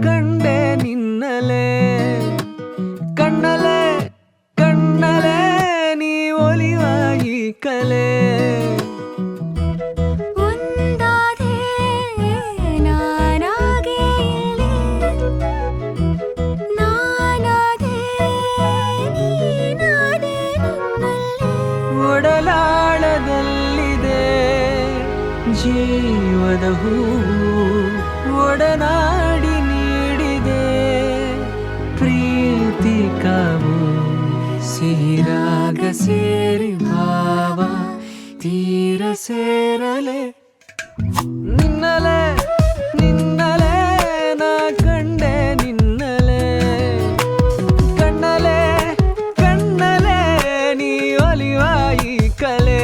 ಕಂಡೆ ನಿನ್ನಲೆ ಕಣ್ಣಲೆ ಕಣ್ಣಲೆ ನೀ ಒಲಿವ ಈ ಕಲೆ ಒಂದಾದೆ ನಾನಾಗೆ ಇಲ್ಲಿ ನಾನಾದೆ ನೀನಾದೆ ನನ್ನಲ್ಲಿ ಒಡಲಾಳದಲ್ಲಿದೆ ಜೀವದ ಹೂವು ಒಡನಾಡಿ ನೀಡಿದೆ ಪ್ರೀತಿ ಕಾವು ಸಿಹಿರಾಗ ಸೇರಿ ಭಾವ ತೀರ ಸೇರಲೆ ನಿನ್ನಲೆ ನಿನ್ನಲೆ ನಾ ಕಂಡೆ ನಿನ್ನಲೆ ಕಣ್ಣಲೆ ಕಣ್ಣಲೆ ನೀ ಒಲಿವ ಈ ಕಲೆ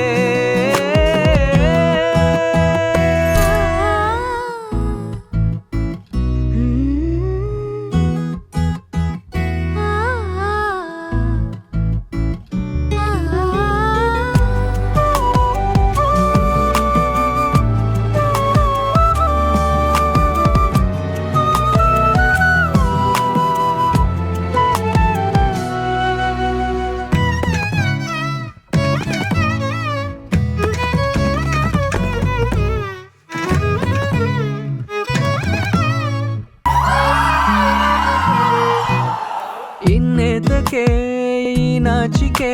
ಇನ್ನೇತಕ್ಕೆ ಈ ನಾಚಿಕೆ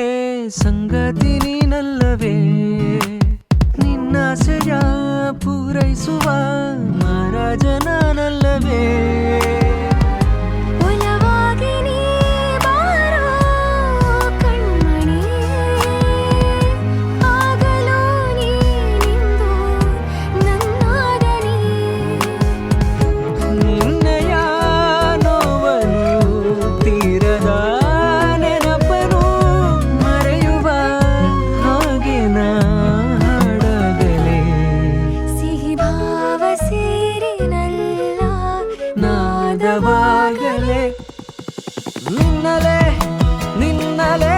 ಸಂಗತಿ ನೀನಲ್ಲವೇ ನಿನ್ನಾಸೆಯ ಪೂರೈಸುವ ಮಹಾರಾಜ ನಾನಲ್ಲವೇ ಒಲವಾಗಿ ನೀ ಬಾರೋ ಕಣ್ಮಣಿ ಆಗಲೂ ನೀನಿಂದು ನನ್ನಾದನಿ ನಿನ್ನಯ ನೋವನ್ನು ತೀರದ ನೆನಪನು ಮರೆಯುವ ಹಾಗೆ ನಾ ಹಾಡಗಲೇ ಸಿಹಿ ಭಾವ ಸೇರಿನಲ್ಲ ನಾದವಾಗಲೇ ನಿನ್ನಲೆ ನಿನ್ನಲೆ